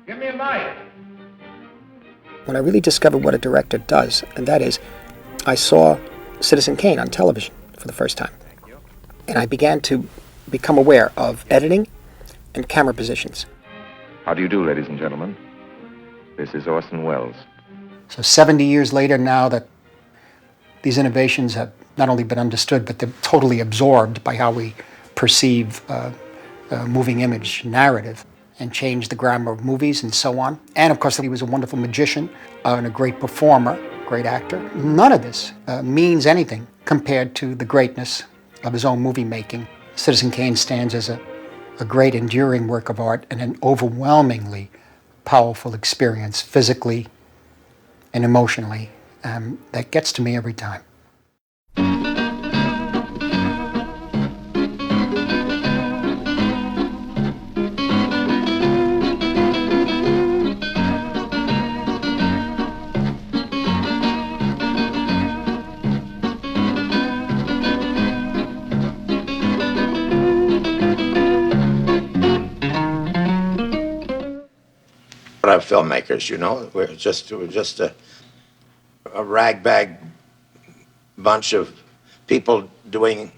Give me a mic. When I really discovered what a director does, and that is, I saw Citizen Kane on television for the first time. And I began to become aware of editing and camera positions. How do you do, ladies and gentlemen? This is Orson Welles. So 70 years later now that these innovations have not only been understood, but they're totally absorbed by how we perceive moving image narrative and change the grammar of movies and so on. And of course, he was a wonderful magician and a great performer, great actor. None of this means anything compared to the greatness of his own movie making. Citizen Kane stands as a great enduring work of art and an overwhelmingly powerful experience physically and emotionally that gets to me every time. Our filmmakers, you know, we're just a ragbag bunch of people doing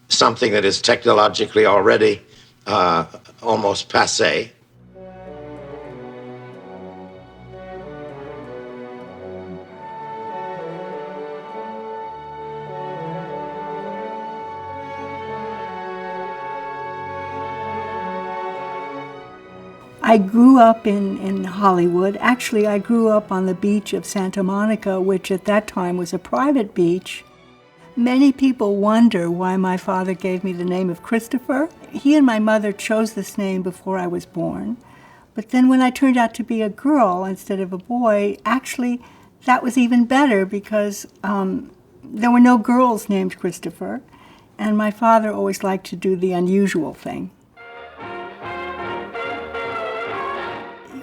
something that is technologically already almost passé. I grew up in Hollywood. Actually, I grew up on the beach of Santa Monica, which at that time was a private beach. Many people wonder why my father gave me the name of Christopher. He and my mother chose this name before I was born. But then when I turned out to be a girl instead of a boy, actually, that was even better because there were no girls named Christopher. And my father always liked to do the unusual thing.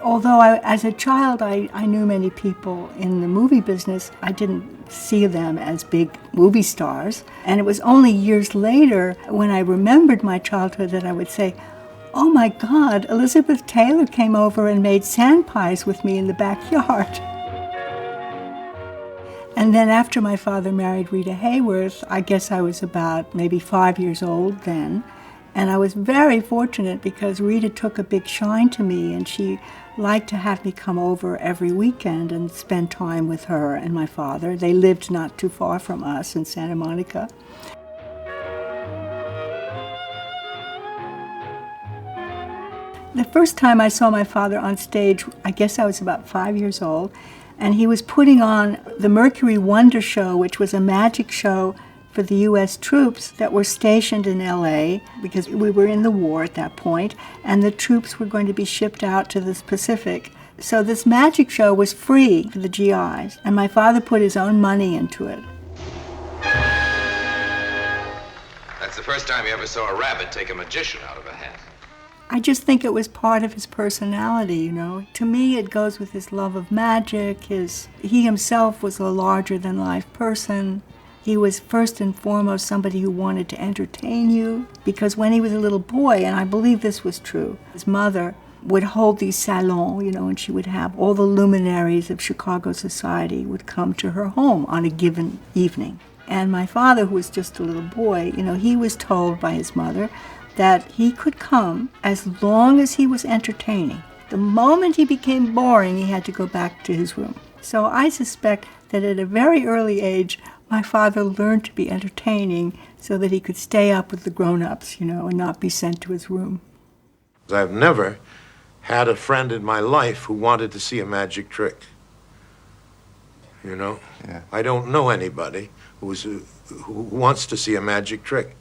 Although as a child I knew many people in the movie business, I didn't see them as big movie stars. And it was only years later when I remembered my childhood that I would say, oh my God, Elizabeth Taylor came over and made sand pies with me in the backyard. And then after my father married Rita Hayworth, I guess I was about maybe 5 years old then. And I was very fortunate because Rita took a big shine to me and she liked to have me come over every weekend and spend time with her and my father. They lived not too far from us in Santa Monica. The first time I saw my father on stage, I guess I was about 5 years old, and he was putting on the Mercury Wonder Show, which was a magic show for the U.S. troops that were stationed in L.A. because we were in the war at that point, and the troops were going to be shipped out to the Pacific. So this magic show was free for the GIs, and my father put his own money into it. That's the first time you ever saw a rabbit take a magician out of a hat. I just think it was part of his personality, you know. To me, it goes with his love of magic. He himself was a larger-than-life person. He was first and foremost somebody who wanted to entertain you, because when he was a little boy, and I believe this was true, his mother would hold these salons, you know, and she would have all the luminaries of Chicago society would come to her home on a given evening. And my father, who was just a little boy, you know, he was told by his mother that he could come as long as he was entertaining. The moment he became boring, he had to go back to his room. So I suspect that at a very early age, my father learned to be entertaining so that he could stay up with the grown-ups, you know, and not be sent to his room. I've never had a friend in my life who wanted to see a magic trick. You know? Yeah. I don't know anybody who wants to see a magic trick.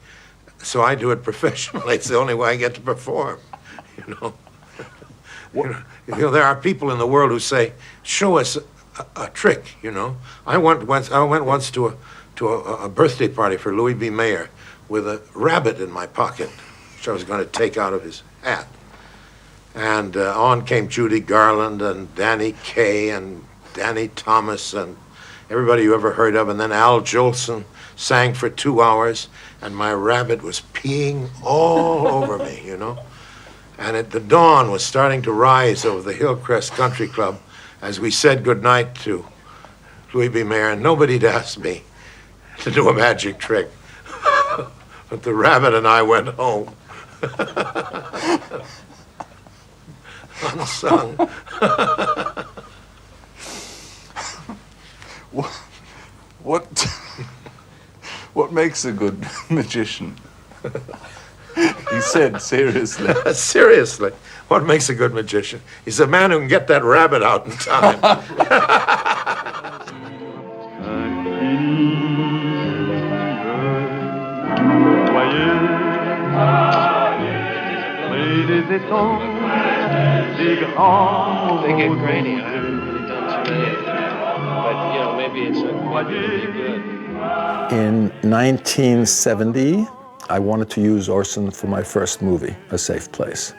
So I do it professionally. It's the only way I get to perform, you know? You know, there are people in the world who say, show us a trick, you know. I went once to a birthday party for Louis B. Mayer with a rabbit in my pocket, which I was going to take out of his hat. And on came Judy Garland and Danny Kaye and Danny Thomas and everybody you ever heard of. And then Al Jolson sang for 2 hours, and my rabbit was peeing all over me, you know. And the dawn was starting to rise over the Hillcrest Country Club as we said goodnight to Louis B. Mayer, and nobody'd asked me to do a magic trick. But the rabbit and I went home. Unsung. What makes a good magician? He said, seriously. Seriously, what makes a good magician? He's a man who can get that rabbit out in time. They get grainy. I haven't really done too many of them. But, you know, maybe it's really good. In 1970, I wanted to use Orson for my first movie, A Safe Place.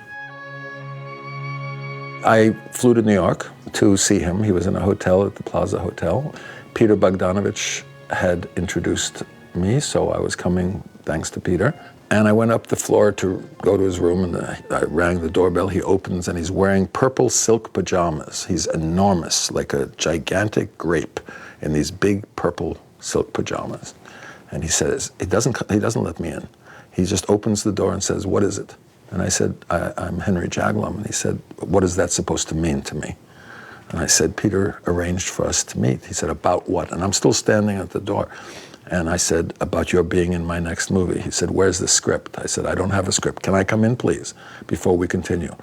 I flew to New York to see him. He was in a hotel at the Plaza Hotel. Peter Bogdanovich had introduced me, so I was coming thanks to Peter. And I went up the floor to go to his room, and I rang the doorbell. He opens, and he's wearing purple silk pajamas. He's enormous, like a gigantic grape, in these big purple silk pajamas. And he says, he doesn't let me in. He just opens the door and says, "What is it?" And I said, I'm Henry Jaglom. And he said, "What is that supposed to mean to me?" And I said, "Peter arranged for us to meet." He said, "About what?" And I'm still standing at the door. And I said, "About your being in my next movie." He said, "Where's the script?" I said, "I don't have a script. Can I come in, please, before we continue?"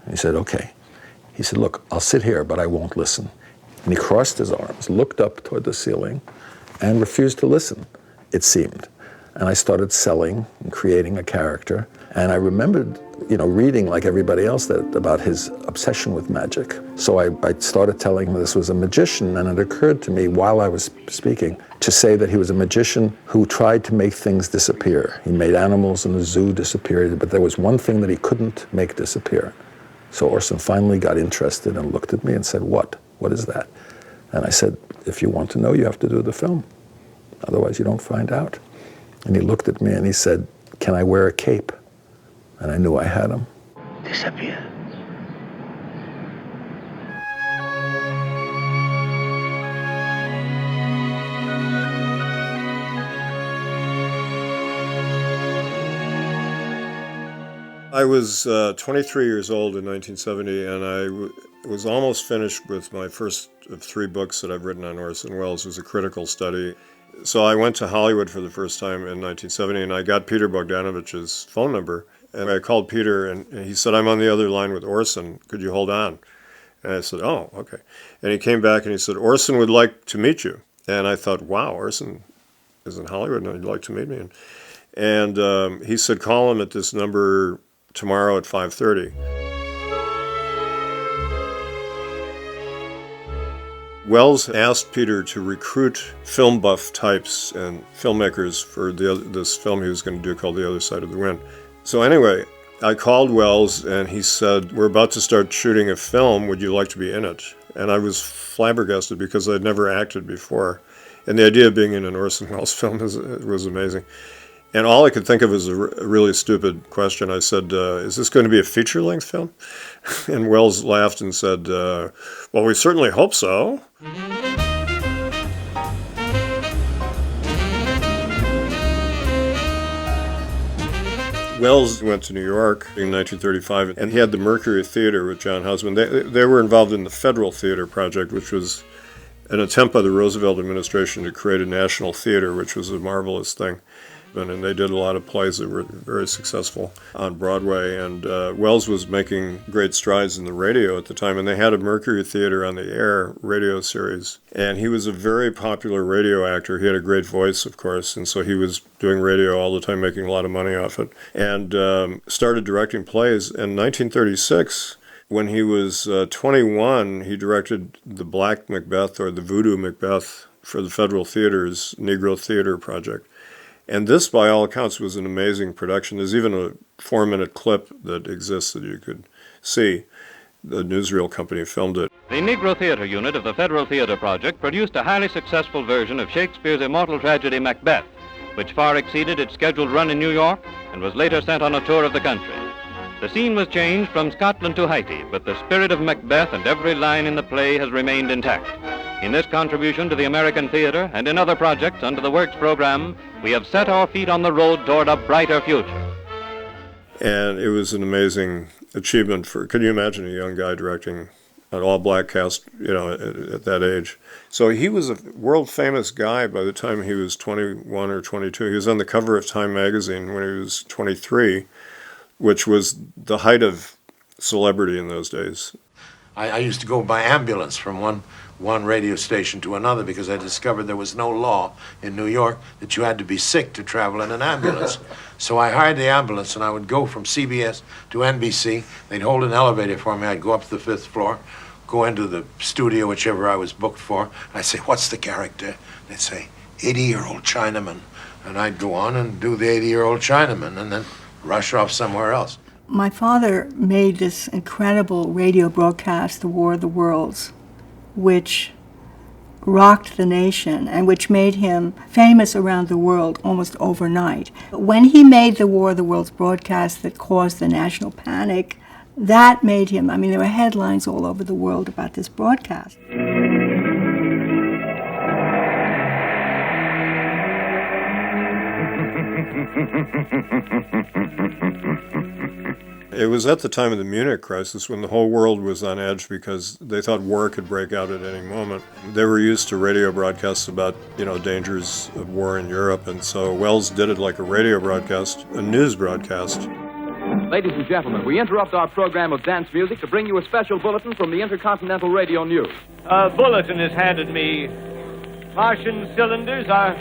And he said, "Okay." He said, "Look, I'll sit here, but I won't listen." And he crossed his arms, looked up toward the ceiling, and refused to listen, it seemed. And I started selling and creating a character. And I remembered, reading like everybody else about his obsession with magic. So I started telling him this was a magician, and it occurred to me while I was speaking to say that he was a magician who tried to make things disappear. He made animals in the zoo disappear, but there was one thing that he couldn't make disappear. So Orson finally got interested and looked at me and said, "What? What is that?" And I said, "If you want to know, you have to do the film. Otherwise, you don't find out." And he looked at me and he said, "Can I wear a cape?" And I knew I had him. Disappear. I was 23 years old in 1970, and I was almost finished with my first of 3 books that I've written on Orson Welles. It was a critical study. So I went to Hollywood for the first time in 1970, and I got Peter Bogdanovich's phone number. And I called Peter, and he said, "I'm on the other line with Orson. Could you hold on?" And I said, "Oh, okay." And he came back and he said, "Orson would like to meet you." And I thought, wow, Orson is in Hollywood and he'd like to meet me. And he said, "Call him at this number tomorrow at 5:30. Welles asked Peter to recruit film buff types and filmmakers for this film he was going to do called The Other Side of the Wind. So anyway, I called Welles and he said, "We're about to start shooting a film. Would you like to be in it?" And I was flabbergasted because I'd never acted before. And the idea of being in an Orson Welles film was amazing. And all I could think of was a really stupid question. I said, "Is this going to be a feature-length film?" And Welles laughed and said, "Well, we certainly hope so." Welles went to New York in 1935, and he had the Mercury Theater with John Husband. They were involved in the Federal Theater Project, which was an attempt by the Roosevelt administration to create a national theater, which was a marvelous thing. And they did a lot of plays that were very successful on Broadway. And Welles was making great strides in the radio at the time, and they had a Mercury Theater on the Air radio series. And he was a very popular radio actor. He had a great voice, of course, and so he was doing radio all the time, making a lot of money off it, and started directing plays. In 1936, when he was 21, he directed The Black Macbeth, or The Voodoo Macbeth, for the Federal Theater's Negro Theater Project. And this, by all accounts, was an amazing production. There's even a 4-minute clip that exists that you could see. The newsreel company filmed it. The Negro Theater Unit of the Federal Theater Project produced a highly successful version of Shakespeare's immortal tragedy Macbeth, which far exceeded its scheduled run in New York and was later sent on a tour of the country. The scene was changed from Scotland to Haiti, but the spirit of Macbeth and every line in the play has remained intact. In this contribution to the American theater and in other projects under the Works program, we have set our feet on the road toward a brighter future. And it was an amazing achievement could you imagine a young guy directing an all-black cast, at that age? So he was a world-famous guy by the time he was 21 or 22. He was on the cover of Time magazine when he was 23, which was the height of celebrity in those days. I used to go by ambulance from one radio station to another because I discovered there was no law in New York that you had to be sick to travel in an ambulance. So I hired the ambulance and I would go from CBS to NBC. They'd hold an elevator for me. I'd go up to the 5th floor, go into the studio, whichever I was booked for. And I'd say, "What's the character?" They'd say, 80-year-old Chinaman. And I'd go on and do the 80-year-old Chinaman and then rush off somewhere else. My father made this incredible radio broadcast, The War of the Worlds, which rocked the nation and which made him famous around the world almost overnight. When he made the War of the Worlds broadcast that caused the national panic, that made him, there were headlines all over the world about this broadcast. It was at the time of the Munich crisis when the whole world was on edge because they thought war could break out at any moment. They were used to radio broadcasts about, dangers of war in Europe, and so Wells did it like a radio broadcast, a news broadcast. Ladies and gentlemen, we interrupt our program of dance music to bring you a special bulletin from the Intercontinental Radio News. A bulletin is handed me. Martian cylinders are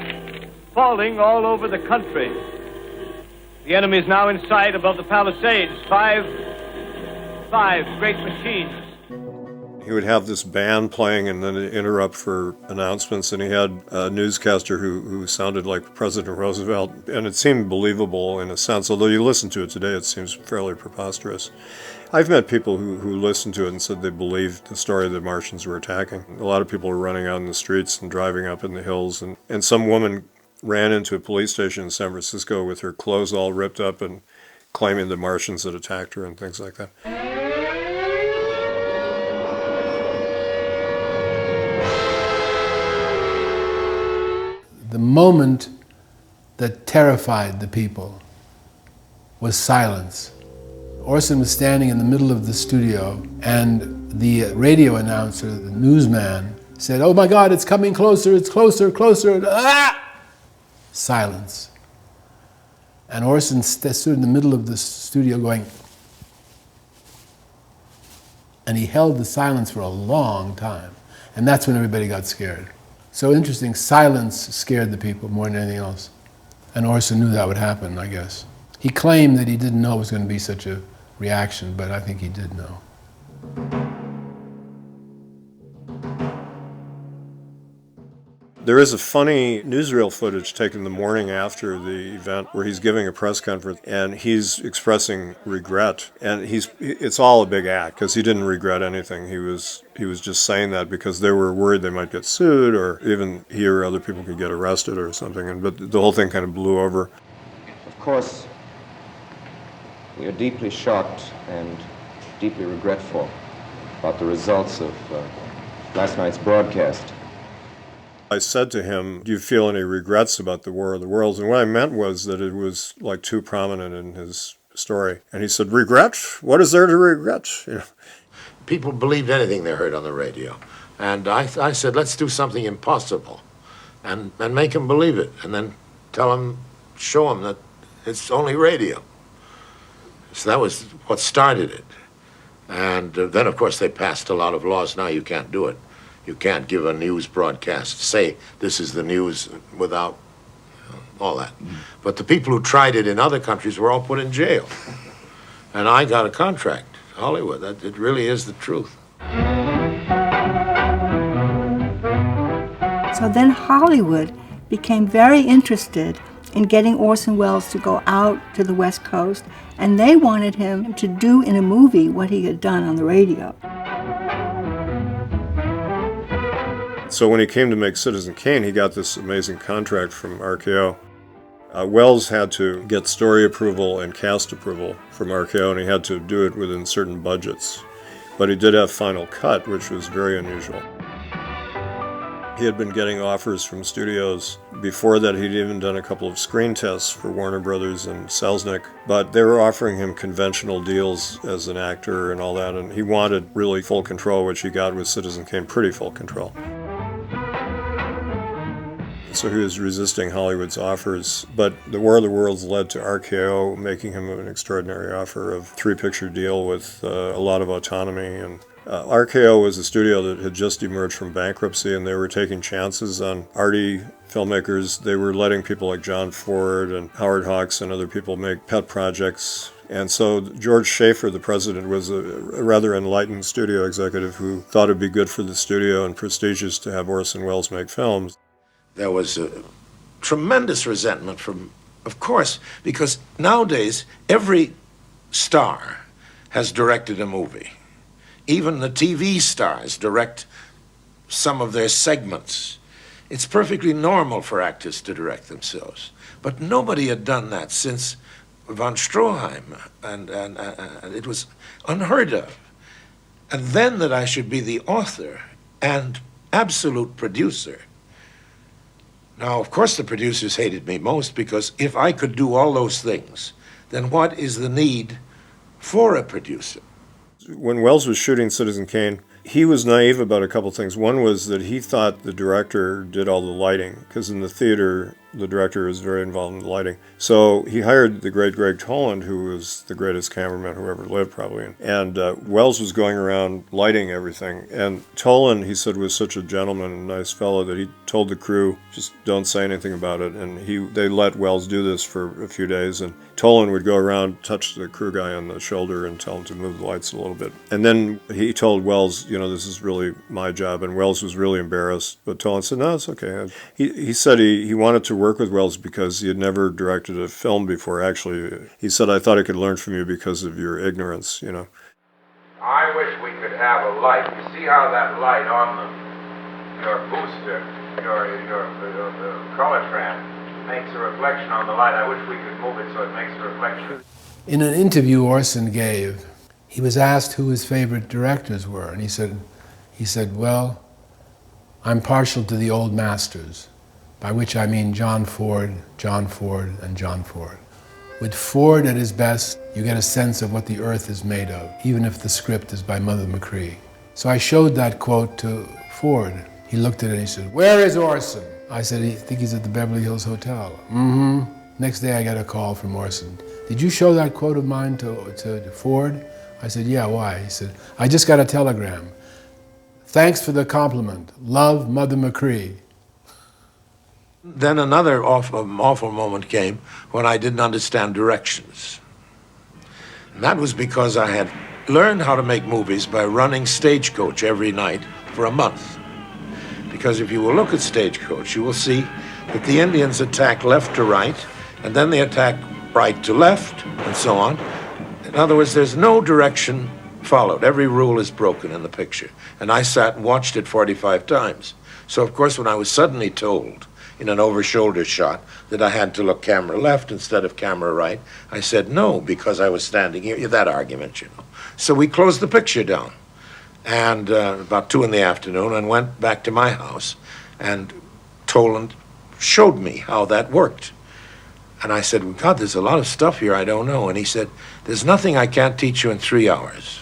falling all over the country. The enemy is now in sight above the Palisades. Five great machines. He would have this band playing and then interrupt for announcements, and he had a newscaster who sounded like President Roosevelt, and it seemed believable in a sense, although you listen to it today, it seems fairly preposterous. I've met people who listened to it and said they believed the story the Martians were attacking. A lot of people were running out in the streets and driving up in the hills, and some woman ran into a police station in San Francisco with her clothes all ripped up and claiming the Martians had attacked her and things like that. The moment that terrified the people was silence. Orson was standing in the middle of the studio, and the radio announcer, the newsman, said, "Oh my God, it's coming closer, it's closer, closer." Ah! Silence. And Orson stood in the middle of the studio going, and he held the silence for a long time. And that's when everybody got scared. So interesting, silence scared the people more than anything else. And Orson knew that would happen, I guess. He claimed that he didn't know it was going to be such a reaction, but I think he did know. There is a funny newsreel footage taken the morning after the event where he's giving a press conference and he's expressing regret. And it's all a big act because he didn't regret anything. He was just saying that because they were worried they might get sued or even he or other people could get arrested or something. But the whole thing kind of blew over. Of course, we are deeply shocked and deeply regretful about the results of last night's broadcast. I said to him, "Do you feel any regrets about the War of the Worlds?" And what I meant was that it was like too prominent in his story. And he said, "Regret? What is there to regret?" People believed anything they heard on the radio. And I said, let's do something impossible and make them believe it. And then show them that it's only radio. So that was what started it. And then, of course, they passed a lot of laws. Now you can't do it. You can't give a news broadcast, say this is the news without all that. But the people who tried it in other countries were all put in jail. And I got a contract, Hollywood. It really is the truth. So then Hollywood became very interested in getting Orson Welles to go out to the West Coast, and they wanted him to do in a movie what he had done on the radio. So when he came to make Citizen Kane, he got this amazing contract from RKO. Wells had to get story approval and cast approval from RKO, and he had to do it within certain budgets. But he did have final cut, which was very unusual. He had been getting offers from studios. Before that, he'd even done a couple of screen tests for Warner Brothers and Selznick, but they were offering him conventional deals as an actor and all that, and he wanted really full control, which he got with Citizen Kane, pretty full control. So he was resisting Hollywood's offers, but the War of the Worlds led to RKO making him an extraordinary offer of a 3-picture deal with a lot of autonomy. And RKO was a studio that had just emerged from bankruptcy, and they were taking chances on arty filmmakers. They were letting people like John Ford and Howard Hawks and other people make pet projects. And so George Schaefer, the president, was a rather enlightened studio executive who thought it'd be good for the studio and prestigious to have Orson Welles make films. There was a tremendous resentment from, of course, because nowadays every star has directed a movie. Even the TV stars direct some of their segments. It's perfectly normal for actors to direct themselves. But nobody had done that since von Stroheim, and it was unheard of. And then that I should be the author and absolute producer. Now, of course, the producers hated me most, because if I could do all those things, then what is the need for a producer? When Wells was shooting Citizen Kane, he was naive about a couple things. One was that he thought the director did all the lighting, because in the theater, the director is very involved in the lighting. So he hired the great Greg Toland, who was the greatest cameraman who ever lived, probably. And Wells was going around lighting everything. And Toland, he said, was such a gentleman and nice fellow that he told the crew, just don't say anything about it. And they let Wells do this for a few days. And Toland would go around, touch the crew guy on the shoulder and tell him to move the lights a little bit. And then he told Wells, this is really my job. And Wells was really embarrassed. But Toland said, no, it's okay. He said he wanted to work with Wells because he had never directed a film before. Actually, he said, I thought I could learn from you because of your ignorance, I wish we could have a light. You see how that light on your booster, the color tram, makes a reflection on the light. I wish we could move it so it makes a reflection. In an interview Orson gave, he was asked who his favorite directors were, and he said, well, I'm partial to the old masters, by which I mean John Ford, and John Ford. With Ford at his best, you get a sense of what the earth is made of, even if the script is by Mother McCree. So I showed that quote to Ford. He looked at it and he said, where is Orson? I said, I think he's at the Beverly Hills Hotel. Mm-hmm. Next day I got a call from Orson. Did you show that quote of mine to Ford? I said, yeah, why? He said, I just got a telegram. Thanks for the compliment. Love, Mother McCree. Then another awful moment came when I didn't understand directions. And that was because I had learned how to make movies by running Stagecoach every night for a month. Because if you will look at Stagecoach, you will see that the Indians attack left to right, and then they attack right to left, and so on. In other words, there's no direction followed. Every rule is broken in the picture. And I sat and watched it 45 times. So, of course, when I was suddenly told in an over-shoulder shot that I had to look camera left instead of camera right, I said no, because I was standing here. That argument, So we closed the picture down. And about 2 p.m, and went back to my house. And Toland showed me how that worked. And I said, God, there's a lot of stuff here I don't know. And he said, there's nothing I can't teach you in 3 hours.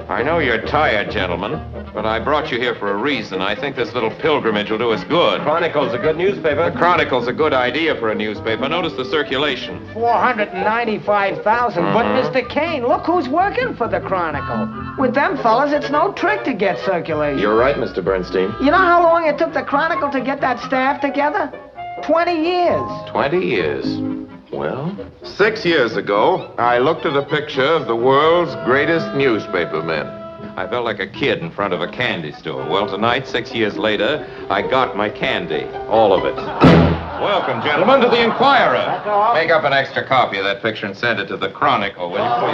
I know you're tired, gentlemen, but I brought you here for a reason. I think this little pilgrimage will do us good. Chronicle's a good newspaper. The Chronicle's a good idea for a newspaper. Notice the circulation. 495,000. But, Mr. Kane, look who's working for the Chronicle. With them fellas, it's no trick to get circulation. You're right, Mr. Bernstein. You know how long it took the Chronicle to get that staff together? 20 years. 20 years. Well, 6 years ago, I looked at a picture of the world's greatest newspaper men. I felt like a kid in front of a candy store. Well, tonight, 6 years later, I got my candy. All of it. Welcome, gentlemen, to the Inquirer. Make up an extra copy of that picture and send it to the Chronicle, will you please?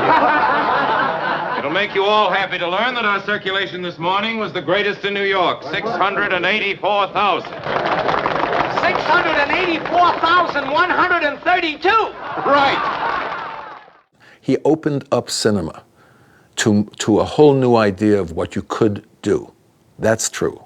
It'll make you all happy to learn that our circulation this morning was the greatest in New York, 684,000. 684,132. Right. He opened up cinema to a whole new idea of what you could do. That's true.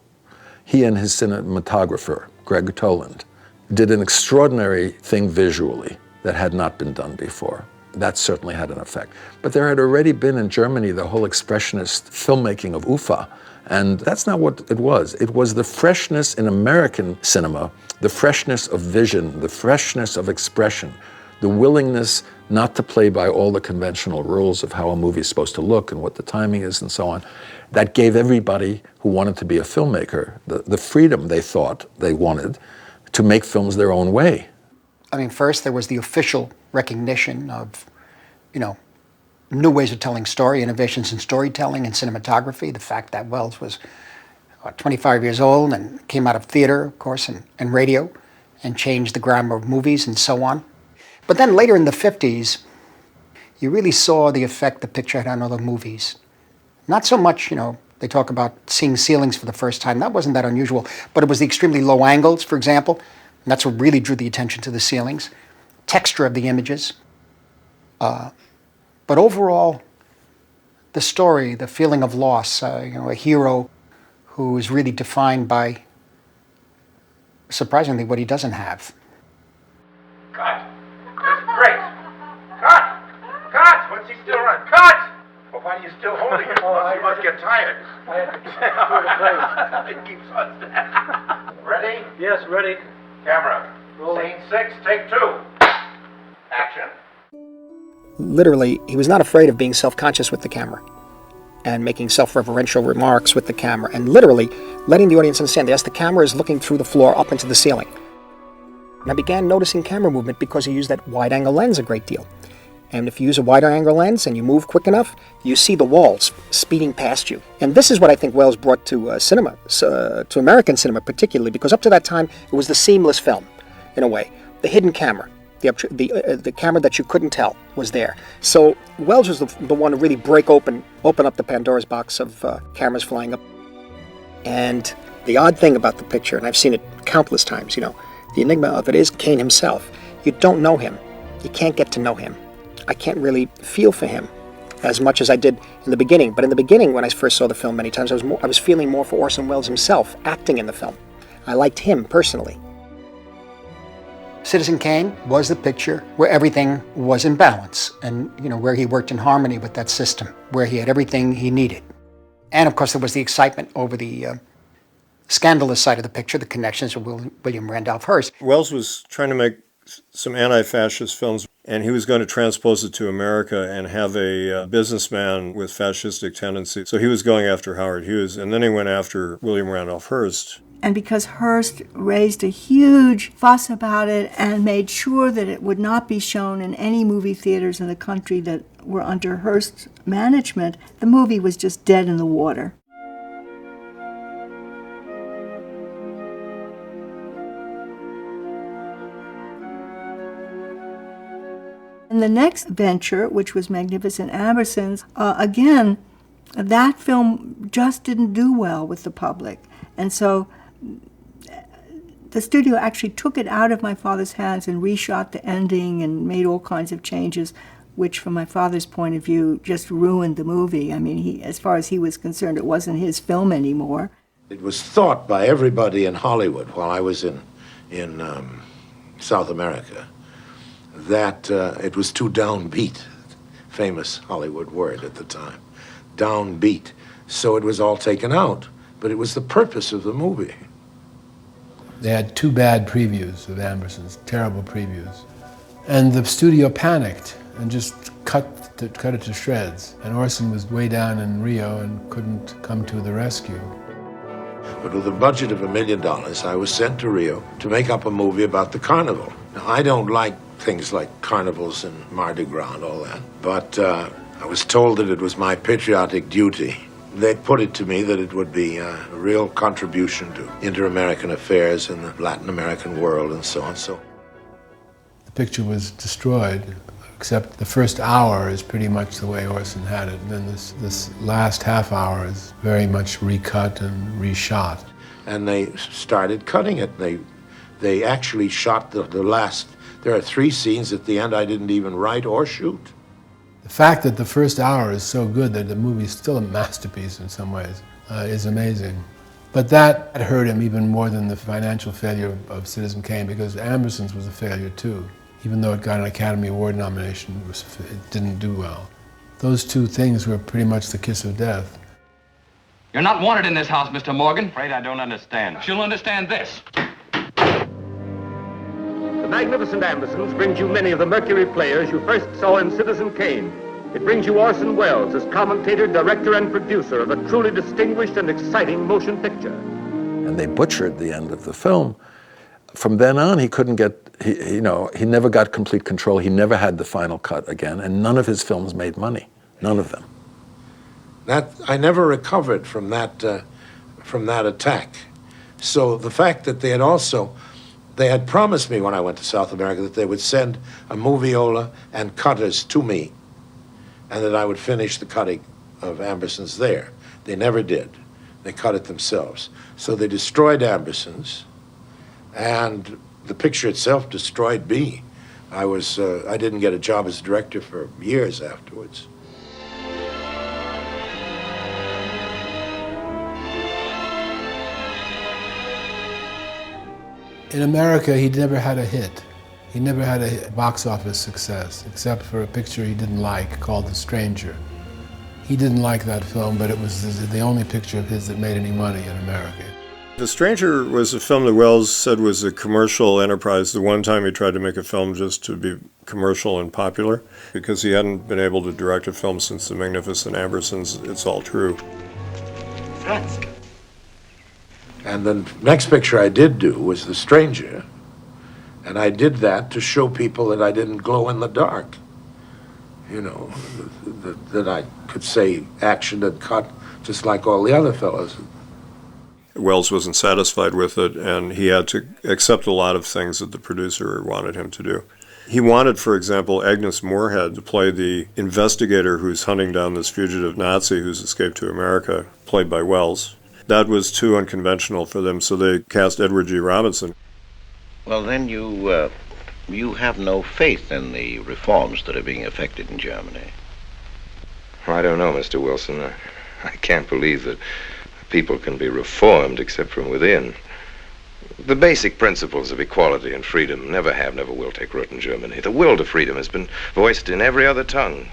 He and his cinematographer, Greg Toland, did an extraordinary thing visually that had not been done before. That certainly had an effect. But there had already been in Germany the whole expressionist filmmaking of UFA, and that's not what it was. It was the freshness in American cinema, the freshness of vision, the freshness of expression, the willingness not to play by all the conventional rules of how a movie is supposed to look and what the timing is and so on. That gave everybody who wanted to be a filmmaker the freedom they thought they wanted to make films their own way. I mean, first there was the official recognition of, new ways of telling story, innovations in storytelling and cinematography. The fact that Welles was 25 years old and came out of theater, of course, and radio, and changed the grammar of movies and so on. But then later in the 50s, you really saw the effect the picture had on other movies. Not so much, they talk about seeing ceilings for the first time. That wasn't that unusual, but it was the extremely low angles, for example. And that's what really drew the attention to the ceilings. Texture of the images. But overall, the story, the feeling of loss, a hero who is really defined by, surprisingly, what he doesn't have. Cut! This is great! Cut! Cut! What's he still running? Cut! Well, why are you still holding it? You must get tired. It keeps on. Ready? Yes, ready. Camera. Scene 6, take 2. Action. Literally, he was not afraid of being self-conscious with the camera and making self-referential remarks with the camera and literally letting the audience understand, yes, the camera is looking through the floor up into the ceiling. And I began noticing camera movement because he used that wide-angle lens a great deal. And if you use a wider-angle lens and you move quick enough, you see the walls speeding past you. And this is what I think Welles brought to cinema, to American cinema particularly, because up to that time, it was the seamless film, in a way. The hidden camera, the camera that you couldn't tell was there. So Welles was the one to really open up the Pandora's box of cameras flying up. And the odd thing about the picture, and I've seen it countless times, the enigma of it is Kane himself. You don't know him. You can't get to know him. I can't really feel for him as much as I did in the beginning. But in the beginning, when I first saw the film many times, I was feeling more for Orson Welles himself, acting in the film. I liked him personally. Citizen Kane was the picture where everything was in balance and, where he worked in harmony with that system, where he had everything he needed. And, of course, there was the excitement over the scandalous side of the picture, the connections with William Randolph Hearst. Welles was trying to make some anti-fascist films, and he was going to transpose it to America and have a businessman with fascistic tendencies. So he was going after Howard Hughes, and then he went after William Randolph Hearst. And because Hearst raised a huge fuss about it and made sure that it would not be shown in any movie theaters in the country that were under Hearst's management, the movie was just dead in the water. And the next venture, which was Magnificent Ambersons, again, that film just didn't do well with the public. And so the studio actually took it out of my father's hands and reshot the ending and made all kinds of changes, which from my father's point of view just ruined the movie. I mean, as far as he was concerned, it wasn't his film anymore. It was thought by everybody in Hollywood while I was in South America that it was too downbeat, famous Hollywood word at the time, downbeat. So it was all taken out, but it was the purpose of the movie. They had 2 bad previews of Ambersons, terrible previews. And the studio panicked and just cut it to shreds. And Orson was way down in Rio and couldn't come to the rescue. But with a budget of $1 million, I was sent to Rio to make up a movie about the carnival. Now, I don't like things like carnivals and Mardi Gras and all that, but I was told that it was my patriotic duty. They put it to me that it would be a real contribution to inter-American affairs in the Latin American world and so on. So the picture was destroyed except the first hour is pretty much the way Orson had it. And then this last half hour is very much recut and reshot. And they started cutting it. They actually shot the last. There are 3 scenes at the end I didn't even write or shoot. The fact that the first hour is so good that the movie is still a masterpiece in some ways is amazing. But that hurt him even more than the financial failure of Citizen Kane, because Ambersons was a failure too. Even though it got an Academy Award nomination, it didn't do well. Those 2 things were pretty much the kiss of death. You're not wanted in this house, Mr. Morgan. Afraid I don't understand. You'll understand this. The Magnificent Ambersons brings you many of the Mercury players you first saw in Citizen Kane. It brings you Orson Welles as commentator, director, and producer of a truly distinguished and exciting motion picture. And they butchered the end of the film. From then on, he couldn't get, he never got complete control. He never had the final cut again, and none of his films made money. None of them. I never recovered from that attack. So the fact that they had promised me when I went to South America that they would send a moviola and cutters to me, and that I would finish the cutting of Ambersons there. They never did. They cut it themselves. So they destroyed Ambersons, and the picture itself destroyed me. I didn't get a job as a director for years afterwards. In America, he never had a hit. He never had a box office success, except for a picture he didn't like called The Stranger. He didn't like that film, but it was the only picture of his that made any money in America. The Stranger was a film that Welles said was a commercial enterprise. The one time he tried to make a film just to be commercial and popular, because he hadn't been able to direct a film since The Magnificent Ambersons. It's all true. And the next picture I did do was The Stranger. And I did that to show people that I didn't glow in the dark. You know, that I could say action and cut just like all the other fellows. Welles wasn't satisfied with it, and he had to accept a lot of things that the producer wanted him to do. He wanted, for example, Agnes Moorehead to play the investigator who's hunting down this fugitive Nazi who's escaped to America, played by Welles. That was too unconventional for them, so they cast Edward G. Robinson. Well, then you have no faith in the reforms that are being effected in Germany. I don't know, Mr. Wilson. I can't believe that people can be reformed except from within. The basic principles of equality and freedom never have, never will take root in Germany. The will to freedom has been voiced in every other tongue.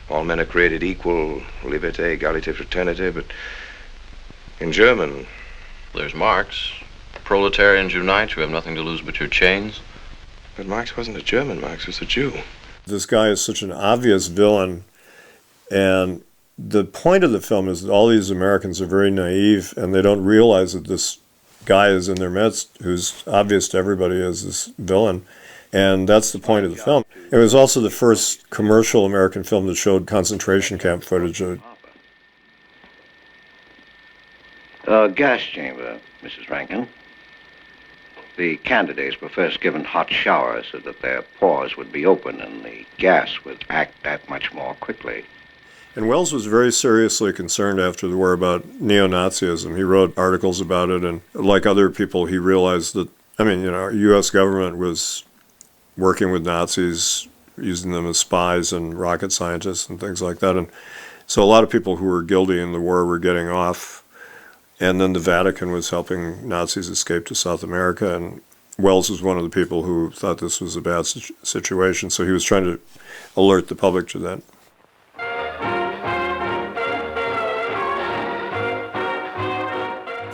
All men are created equal, liberté, égalité, fraternité, but in German, there's Marx. Proletarians unite, you have nothing to lose but your chains. But Marx wasn't a German, Marx was a Jew. This guy is such an obvious villain, and the point of the film is that all these Americans are very naive, and they don't realize that this guy is in their midst, who's obvious to everybody as this villain, and that's the point of the film. It was also the first commercial American film that showed concentration camp footage. Gas chamber, Mrs. Rankin. The candidates were first given hot showers so that their pores would be open and the gas would act that much more quickly. And Welles was very seriously concerned after the war about neo-Nazism. He wrote articles about it, and like other people, he realized that, U.S. government was working with Nazis, using them as spies and rocket scientists and things like that. And so a lot of people who were guilty in the war were getting off. And then the Vatican was helping Nazis escape to South America, and Welles was one of the people who thought this was a bad situation, so he was trying to alert the public to that.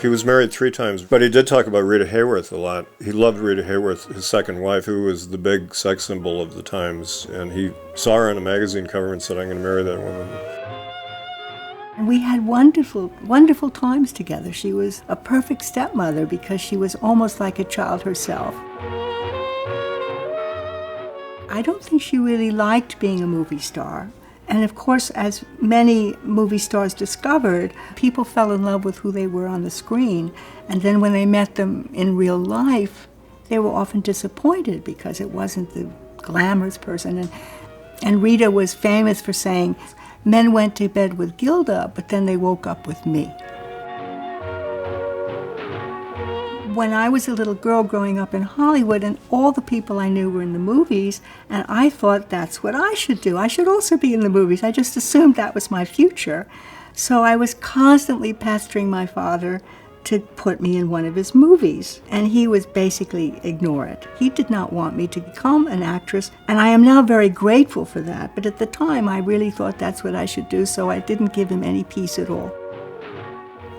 He was married 3 times, but he did talk about Rita Hayworth a lot. He loved Rita Hayworth, his second wife, who was the big sex symbol of the times, and he saw her on a magazine cover and said, "I'm going to marry that woman." And we had wonderful, wonderful times together. She was a perfect stepmother because she was almost like a child herself. I don't think she really liked being a movie star. And of course, as many movie stars discovered, people fell in love with who they were on the screen. And then when they met them in real life, they were often disappointed because it wasn't the glamorous person. And And Rita was famous for saying, men went to bed with Gilda, but then they woke up with me. When I was a little girl growing up in Hollywood, and all the people I knew were in the movies, and I thought that's what I should do. I should also be in the movies. I just assumed that was my future. So I was constantly pestering my father to put me in one of his movies, and he was basically ignore it. He did not want me to become an actress, and I am now very grateful for that, but at the time I really thought that's what I should do, so I didn't give him any peace at all.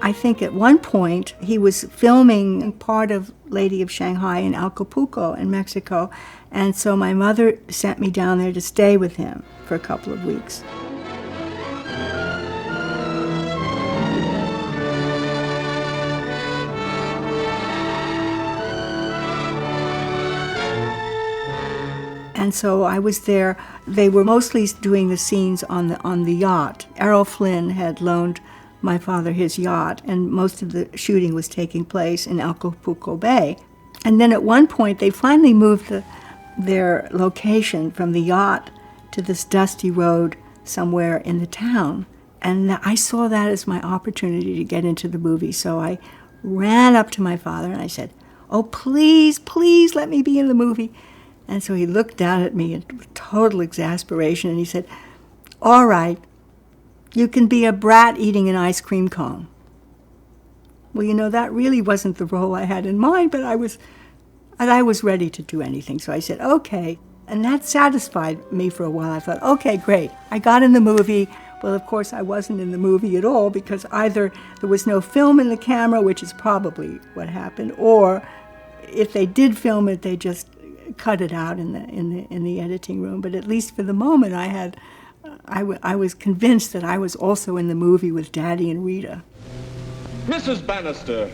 I think at one point he was filming part of Lady of Shanghai in Acapulco in Mexico, and so my mother sent me down there to stay with him for a couple of weeks. And so I was there. They were mostly doing the scenes on the yacht. Errol Flynn had loaned my father his yacht, and most of the shooting was taking place in Acapulco Bay. And then at one point, they finally moved their location from the yacht to this dusty road somewhere in the town. And I saw that as my opportunity to get into the movie. So I ran up to my father and I said, "Oh, please, please let me be in the movie." And so he looked down at me in total exasperation and he said, "All right, you can be a brat eating an ice cream cone." Well, you know, that really wasn't the role I had in mind, but I was ready to do anything. So I said, "Okay." And that satisfied me for a while. I thought, okay, great. I got in the movie. Well, of course, I wasn't in the movie at all because either there was no film in the camera, which is probably what happened, or if they did film it, they just cut it out in the editing room. But at least for the moment, I was convinced that I was also in the movie with Daddy and Rita. Mrs. Bannister,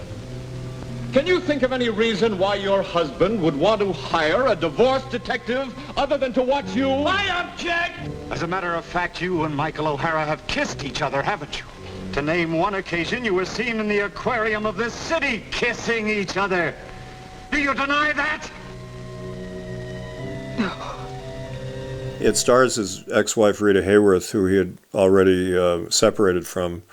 can you think of any reason why your husband would want to hire a divorce detective other than to watch you? I object! As a matter of fact, you and Michael O'Hara have kissed each other, haven't you? To name one occasion, you were seen in the aquarium of this city kissing each other. Do you deny that? It stars his ex-wife Rita Hayworth, who he had already separated from,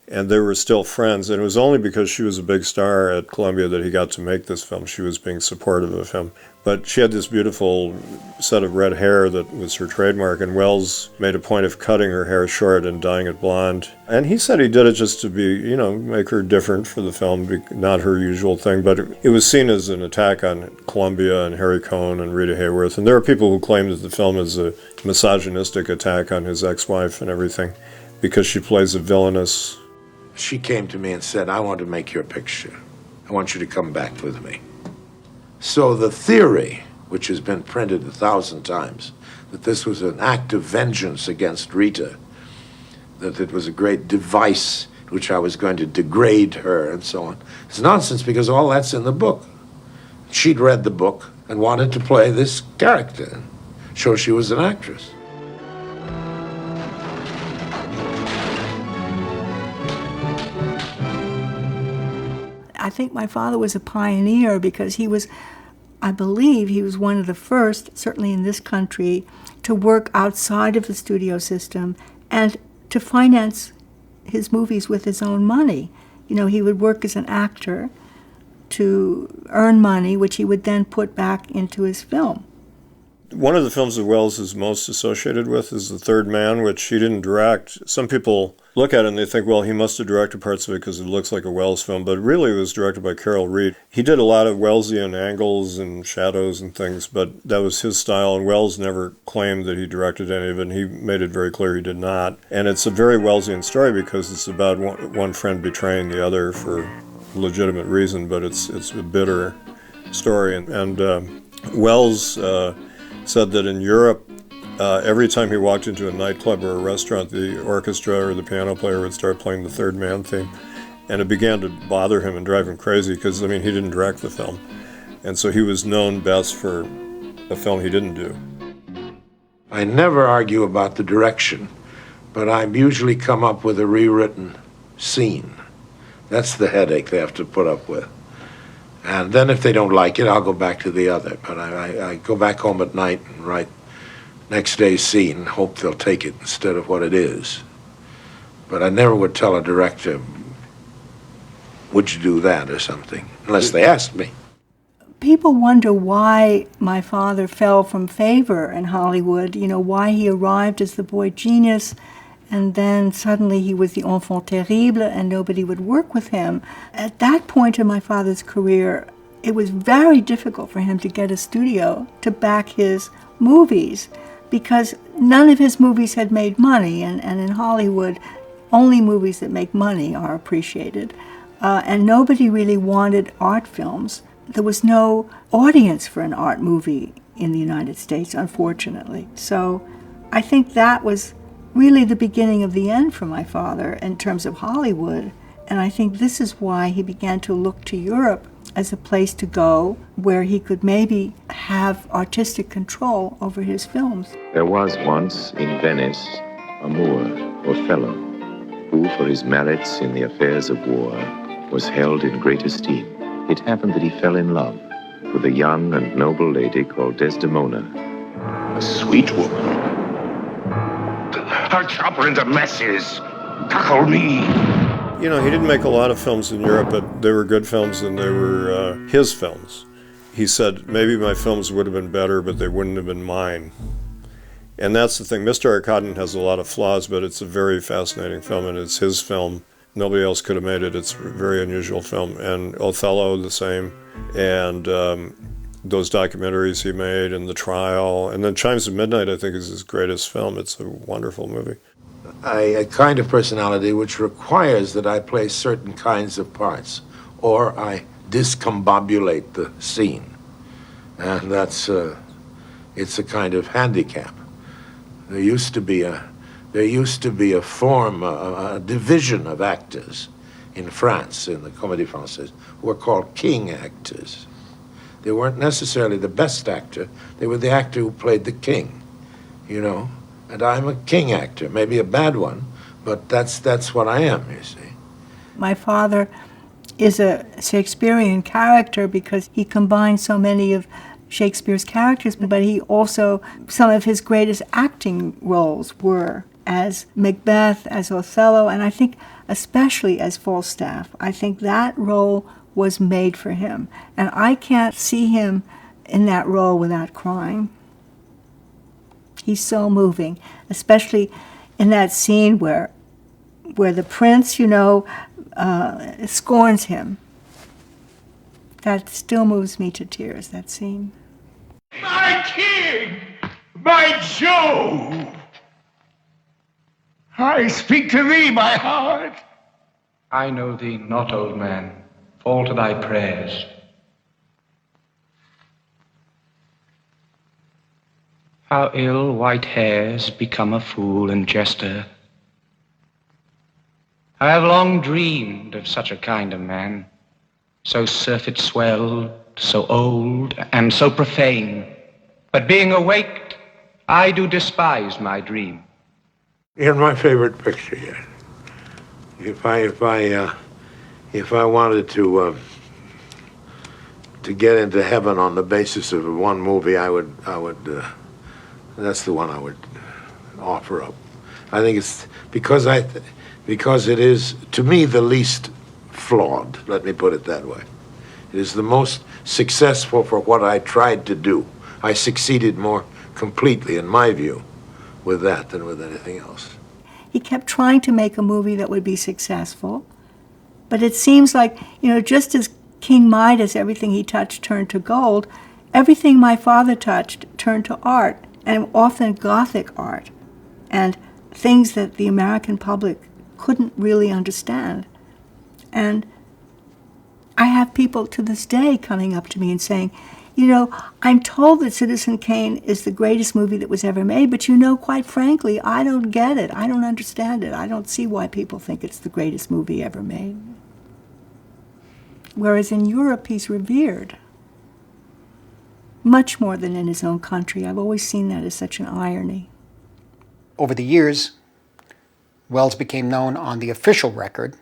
and they were still friends. And it was only because she was a big star at Columbia that he got to make this film. She was being supportive of him. But she had this beautiful set of red hair that was her trademark, and Wells made a point of cutting her hair short and dyeing it blonde. And he said he did it just to be, you know, make her different for the film, not her usual thing. But it was seen as an attack on Columbia and Harry Cohn and Rita Hayworth. And there are people who claim that the film is a misogynistic attack on his ex-wife and everything because she plays a villainous. She came to me and said, "I want to make your picture. I want you to come back with me." So the theory, which has been printed 1,000 times, that this was an act of vengeance against Rita, that it was a great device which I was going to degrade her and so on, is nonsense because all that's in the book. She'd read the book and wanted to play this character, show she was an actress. I think my father was a pioneer because he was, I believe, he was one of the first, certainly in this country, to work outside of the studio system and to finance his movies with his own money. You know, he would work as an actor to earn money, which he would then put back into his film. One of the films that Wells is most associated with is The Third Man, which he didn't direct. Some people look at it and they think, well, he must have directed parts of it because it looks like a Wells film, but really it was directed by Carol Reed. He did a lot of Wellesian angles and shadows and things, but that was his style, and Wells never claimed that he directed any of it, and he made it very clear he did not. And it's a very Wellesian story because it's about one friend betraying the other for legitimate reason, but it's a bitter story. And Wells said that in Europe, every time he walked into a nightclub or a restaurant, the orchestra or the piano player would start playing the Third Man theme. And it began to bother him and drive him crazy because, I mean, he didn't direct the film. And so he was known best for a film he didn't do. I never argue about the direction, but I usually come up with a rewritten scene. That's the headache they have to put up with. And then if they don't like it, I'll go back to the other. But I go back home at night and write next day's scene and hope they'll take it instead of what it is. But I never would tell a director, would you do that or something, unless they asked me. People wonder why my father fell from favor in Hollywood, you know, why he arrived as the boy genius, and then suddenly he was the enfant terrible and nobody would work with him. At that point in my father's career, it was very difficult for him to get a studio to back his movies because none of his movies had made money, and in Hollywood, only movies that make money are appreciated. And nobody really wanted art films. There was no audience for an art movie in the United States, unfortunately. So I think that was really the beginning of the end for my father in terms of Hollywood. And I think this is why he began to look to Europe as a place to go where he could maybe have artistic control over his films. There was once in Venice a Moor, Othello, who for his merits in the affairs of war was held in great esteem. It happened that he fell in love with a young and noble lady called Desdemona. A sweet woman. I'll chop her into messes. Tackle me. You know, he didn't make a lot of films in Europe, but they were good films and they were his films. He said, maybe my films would have been better, but they wouldn't have been mine. And that's the thing. Mr. Arcadon has a lot of flaws, but it's a very fascinating film, and it's his film. Nobody else could have made it. It's a very unusual film. And Othello, the same. And those documentaries he made, and The Trial. And then Chimes of Midnight, I think, is his greatest film. It's a wonderful movie. A kind of personality which requires that I play certain kinds of parts, or I discombobulate the scene. And that's, it's a kind of handicap. There used to be a form, a division of actors in France, in the Comédie Française, who were called king actors. They weren't necessarily the best actor, they were the actor who played the king, you know? And I'm a king actor, maybe a bad one, but that's what I am, you see. My father is a Shakespearean character because he combined so many of Shakespeare's characters, but he also, some of his greatest acting roles were as Macbeth, as Othello, and I think especially as Falstaff. I think that role was made for him, and I can't see him in that role without crying. He's so moving, especially in that scene where the prince, you know, scorns him. That still moves me to tears, that scene. My king! My Jove! I speak to thee, my heart. I know thee not, old man. Fall to thy prayers. How ill white hairs become a fool and jester. I have long dreamed of such a kind of man, so surfeit swelled, so old, and so profane. But being awaked, I do despise my dream. You're my favorite picture yet. If I wanted to get into heaven on the basis of one movie, I would. That's the one I would offer up. I think it's because it is, to me, the least flawed. Let me put it that way. It is the most successful for what I tried to do. I succeeded more completely, in my view, with that than with anything else. He kept trying to make a movie that would be successful, but it seems like, you know, just as King Midas, everything he touched turned to gold, everything my father touched turned to art, and often Gothic art, and things that the American public couldn't really understand. And I have people to this day coming up to me and saying, you know, I'm told that Citizen Kane is the greatest movie that was ever made, but you know, quite frankly, I don't get it. I don't understand it. I don't see why people think it's the greatest movie ever made. Whereas in Europe, he's revered. Much more than in his own country. I've always seen that as such an irony. Over the years, Welles became known on the official record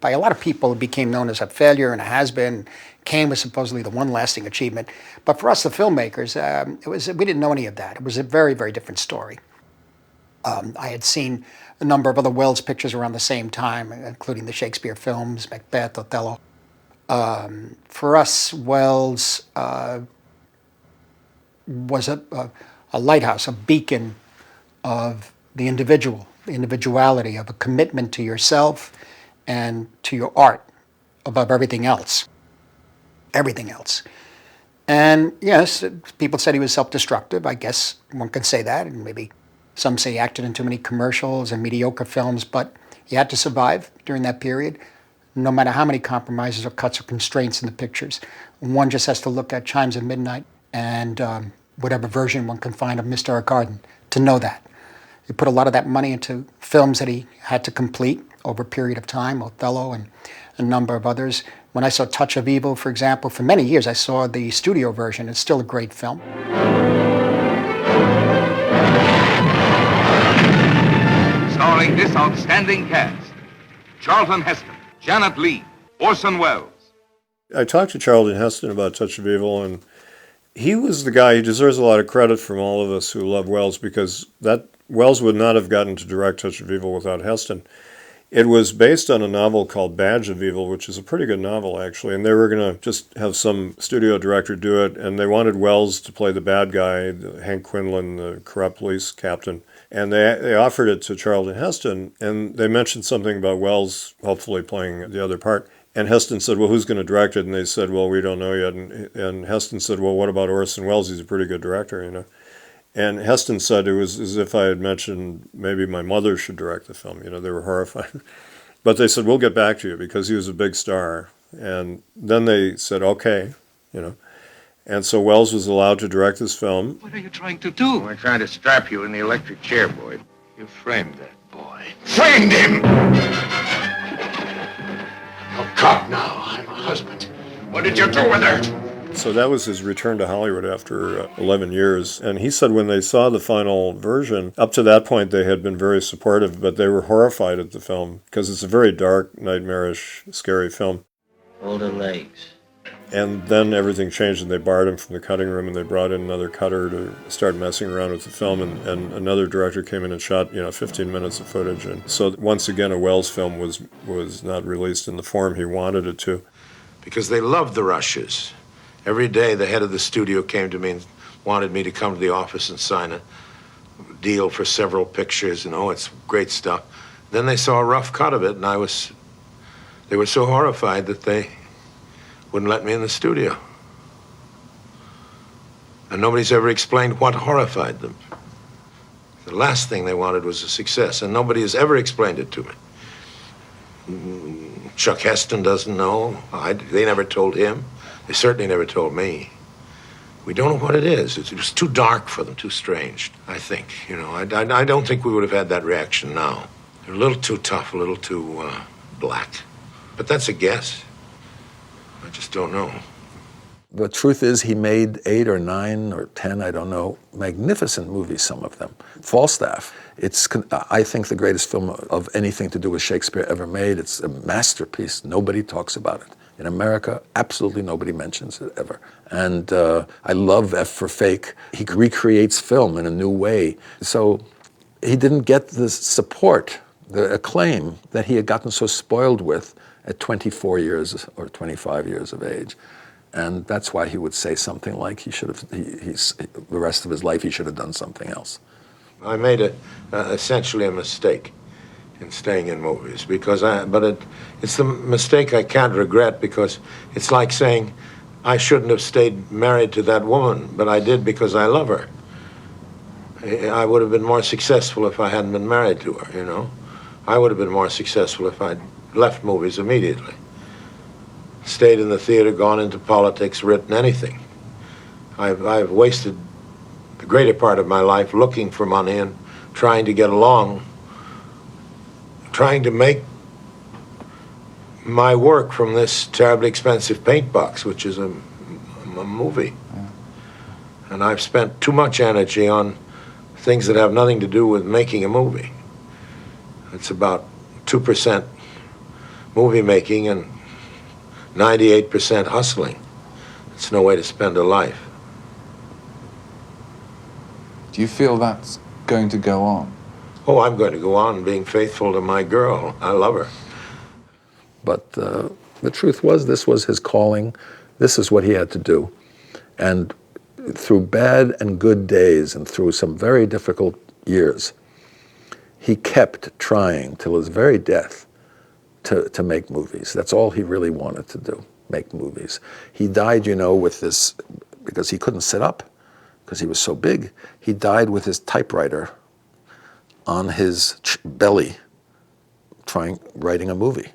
by a lot of people, it became known as a failure and a has-been. Kane was supposedly the one lasting achievement. But for us, the filmmakers, we didn't know any of that. It was a very, very different story. I had seen a number of other Wells pictures around the same time, including the Shakespeare films, Macbeth, Othello. For us, Wells was a lighthouse, a beacon of the individual, the individuality, of a commitment to yourself and to your art above everything else. Everything else. And yes, people said he was self-destructive. I guess one can say that, and maybe some say he acted in too many commercials and mediocre films, but he had to survive during that period, no matter how many compromises or cuts or constraints in the pictures. One just has to look at Chimes of Midnight and whatever version one can find of Mr. Garden to know that. He put a lot of that money into films that he had to complete over a period of time, Othello and a number of others. When I saw Touch of Evil, for example, for many years I saw the studio version. It's still a great film. Starring this outstanding cast: Charlton Heston, Janet Leigh, Orson Welles. I talked to Charlton Heston about Touch of Evil, and he was the guy. He deserves a lot of credit from all of us who love Welles, because that Welles would not have gotten to direct Touch of Evil without Heston. It was based on a novel called Badge of Evil, which is a pretty good novel, actually, and they were going to just have some studio director do it, and they wanted Welles to play the bad guy, Hank Quinlan, the corrupt police captain, and they offered it to Charlton Heston, and they mentioned something about Welles hopefully playing the other part, and Heston said, well, who's going to direct it? And they said, well, we don't know yet, and Heston said, well, what about Orson Welles? He's a pretty good director, you know. And Heston said it was as if I had mentioned maybe my mother should direct the film. You know, they were horrified. But they said, we'll get back to you, because he was a big star. And then they said, okay, you know. And so Welles was allowed to direct this film. What are you trying to do? We're trying to strap you in the electric chair, Boyd. You framed that boy. Framed him! Oh, cop now. I'm a husband. What did you do with her? So that was his return to Hollywood after 11 years. And he said when they saw the final version, up to that point they had been very supportive, but they were horrified at the film because it's a very dark, nightmarish, scary film. Hold her legs. And then everything changed, and they barred him from the cutting room, and they brought in another cutter to start messing around with the film, and another director came in and shot, 15 minutes of footage. And so once again, a Welles film was not released in the form he wanted it to. Because they loved the rushes. Every day, the head of the studio came to me and wanted me to come to the office and sign a deal for several pictures, and it's great stuff. Then they saw a rough cut of it, and they were so horrified that they wouldn't let me in the studio. And nobody's ever explained what horrified them. The last thing they wanted was a success, and nobody has ever explained it to me. Chuck Heston doesn't know. They never told him. They certainly never told me. We don't know what it is. It was too dark for them, too strange, I think. I don't think we would have had that reaction now. They're a little too tough, a little too black. But that's a guess. I just don't know. The truth is he made 8 or 9 or 10, I don't know, magnificent movies, some of them. Falstaff, it's, I think, the greatest film of anything to do with Shakespeare ever made. It's a masterpiece. Nobody talks about it. In America, absolutely nobody mentions it ever. And I love F for Fake. He recreates film in a new way. So he didn't get the support, the acclaim that he had gotten so spoiled with at 24 years or 25 years of age. And that's why he would say something like the rest of his life he should have done something else. I made essentially a mistake in staying in movies, it's the mistake I can't regret, because it's like saying I shouldn't have stayed married to that woman, but I did because I love her. I would have been more successful if I hadn't been married to her, I would have been more successful if I'd left movies immediately. Stayed in the theater, gone into politics, written anything. I've wasted the greater part of my life looking for money and trying to get along, trying to make my work from this terribly expensive paint box, which is a movie. Yeah. And I've spent too much energy on things that have nothing to do with making a movie. It's about 2% movie making and 98% hustling. It's no way to spend a life. Do you feel that's going to go on? Oh, I'm going to go on being faithful to my girl. I love her. But the truth was, this was his calling. This is what he had to do. And through bad and good days and through some very difficult years, he kept trying till his very death to make movies. That's all he really wanted to do, make movies. He died, you know, with this, because he couldn't sit up, because he was so big. He died with his typewriter on his belly, writing a movie.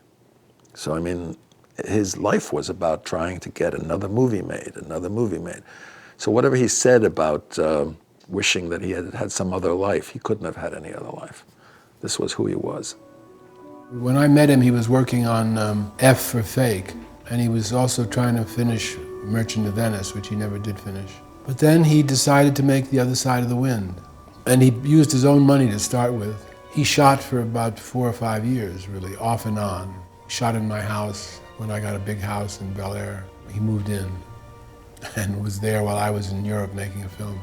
So, I mean, his life was about trying to get another movie made. So whatever he said about wishing that he had had some other life, he couldn't have had any other life. This was who he was. When I met him, he was working on F for Fake, and he was also trying to finish Merchant of Venice, which he never did finish. But then he decided to make The Other Side of the Wind, and he used his own money to start with. He shot for about 4 or 5 years, really, off and on. He shot in my house when I got a big house in Bel Air. He moved in and was there while I was in Europe making a film.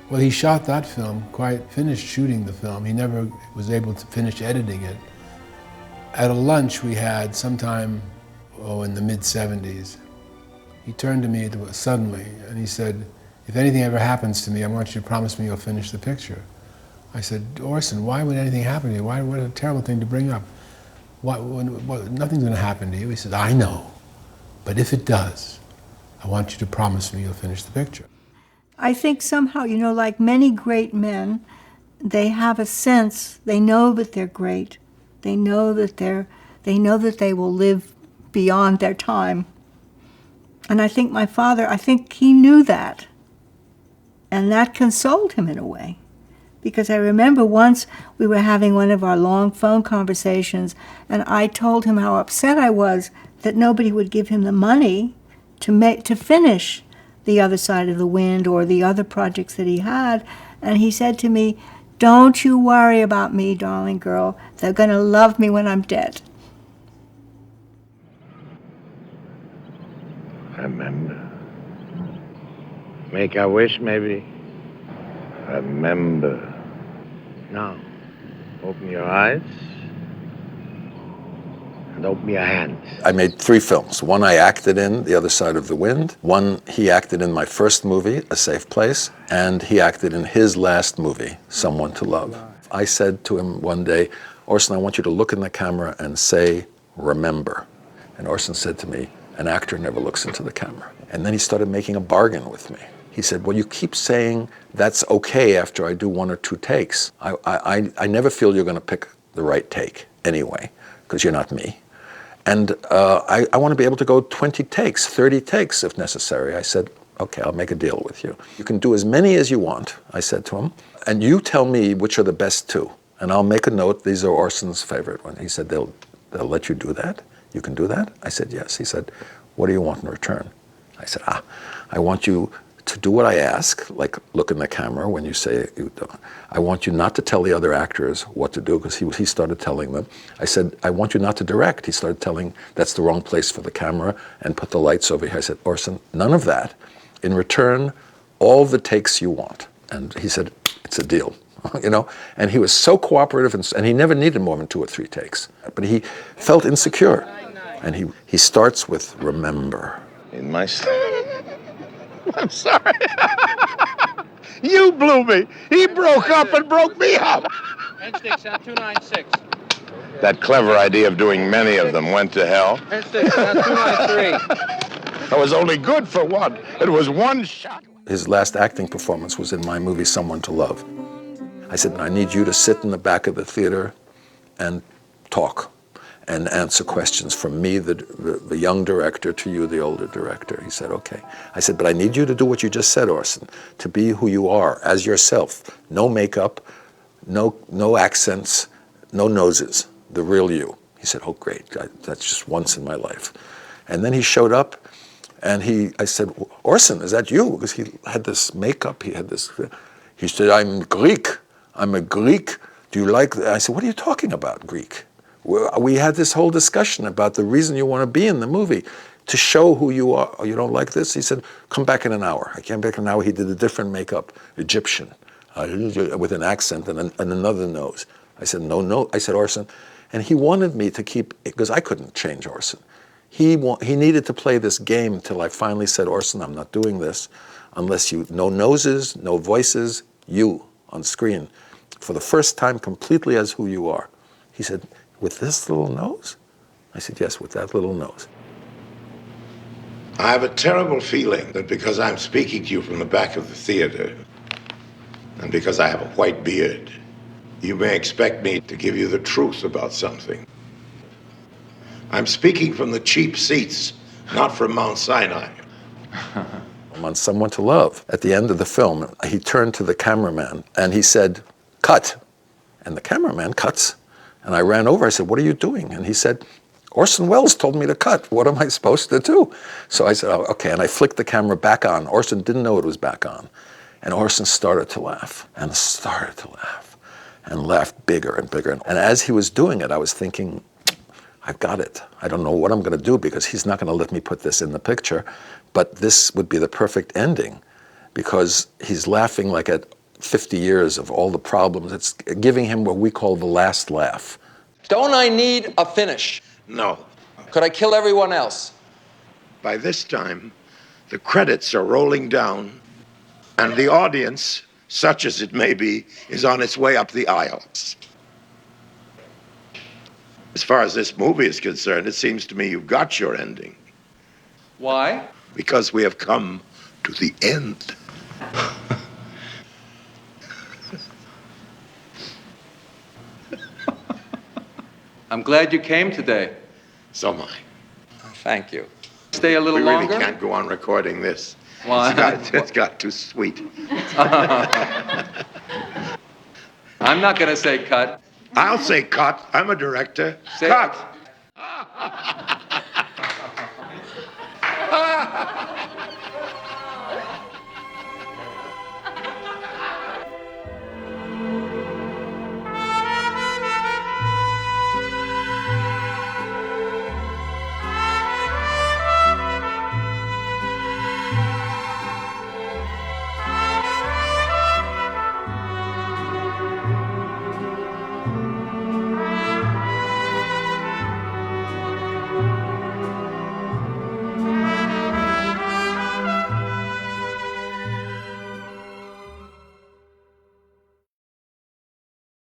Well, he shot that film, finished shooting the film. He never was able to finish editing it. At a lunch we had sometime, in the mid-70s, he turned to me suddenly and he said, "If anything ever happens to me, I want you to promise me you'll finish the picture." I said, "Orson, why would anything happen to you? What a terrible thing to bring up. Nothing's going to happen to you." He said, "I know, but if it does, I want you to promise me you'll finish the picture." I think somehow, you know, like many great men, they have a sense, they know that they're great. They know that they will live beyond their time. And I think my father, he knew that. And that consoled him in a way. Because I remember once we were having one of our long phone conversations, and I told him how upset I was that nobody would give him the money to finish The Other Side of the Wind or the other projects that he had. And he said to me, "Don't you worry about me, darling girl. They're going to love me when I'm dead." Remember. Make a wish, maybe. Remember. Now, open your eyes and open your hands. I made 3 films. One I acted in, The Other Side of the Wind. One he acted in my first movie, A Safe Place. And he acted in his last movie, Someone to Love. I said to him one day, "Orson, I want you to look in the camera and say, 'Remember.'" And Orson said to me, "An actor never looks into the camera." And then he started making a bargain with me. He said, "Well, you keep saying that's okay after I do 1 or 2 takes. I never feel you're going to pick the right take anyway, because you're not me. And I want to be able to go 20 takes, 30 takes if necessary." I said, "Okay, I'll make a deal with you. You can do as many as you want," I said to him, "and you tell me which are the best 2. And I'll make a note, these are Orson's favorite ones." He said, they'll let you do that? You can do that?" I said, "Yes." He said, "What do you want in return?" I said, "I want you to do what I ask, like look in the camera when you say you do. I want you not to tell the other actors what to do," because he started telling them. I said, "I want you not to direct." He started telling, "That's the wrong place for the camera, and put the lights over here." I said, "Orson, none of that. In return, all the takes you want." And he said, "It's a deal." You know, and he was so cooperative, and he never needed more than 2 or 3 takes. But he felt insecure, and he starts with "Remember." In my I'm sorry. You blew me. He broke up and broke me up. N-stick sound 296. That clever idea of doing many of them went to hell. N-stick sound 293. I was only good for 1. It was 1 shot. His last acting performance was in my movie Someone to Love. I said, "I need you to sit in the back of the theater and talk and answer questions from me, the young director, to you, the older director." He said, "Okay." I said, "But I need you to do what you just said, Orson, to be who you are, as yourself. No makeup, no accents, no noses, the real you." He said, "Oh, great, that's just once in my life." And then he showed up, and I said, "Orson, is that you?" Because he had this makeup, he said, "I'm Greek. I'm a Greek. Do you like that?" I said, "What are you talking about, Greek? We had this whole discussion about the reason you want to be in the movie, to show who you are. Oh, you don't like this? He said, come back in an hour. I came back in an hour. He did a different makeup, Egyptian, with an accent and another nose. I said, no. I said, Orson. And he wanted me to keep, because I couldn't change Orson. He needed to play this game till I finally said, Orson, I'm not doing this unless you, no noses, no voices, you on screen, for the first time completely as who you are. He said, with this little nose? I said, yes, with that little nose. I have a terrible feeling that because I'm speaking to you from the back of the theater, and because I have a white beard, you may expect me to give you the truth about something. I'm speaking from the cheap seats, not from Mount Sinai. On Someone to Love, at the end of the film, he turned to the cameraman and he said, cut. And the cameraman cuts. And I ran over, I said, what are you doing? And he said, Orson Welles told me to cut. What am I supposed to do? So I said, oh, okay. And I flicked the camera back on. Orson didn't know it was back on. And Orson started to laugh and started to laugh and laughed bigger and bigger. And as he was doing it, I was thinking, I've got it. I don't know what I'm going to do because he's not going to let me put this in the picture. But this would be the perfect ending because he's laughing like at 50 years of all the problems. It's giving him what we call the last laugh. Don't I need a finish? No. Could I kill everyone else? By this time, the credits are rolling down, and the audience, such as it may be, is on its way up the aisles. As far as this movie is concerned, it seems to me you've got your ending. Why? Because we have come to the end. I'm glad you came today. So am I. Thank you. Stay a little longer? We really can't go on recording this. Why? It's got too sweet. I'm not going to say cut. I'll say cut. I'm a director. Say cut.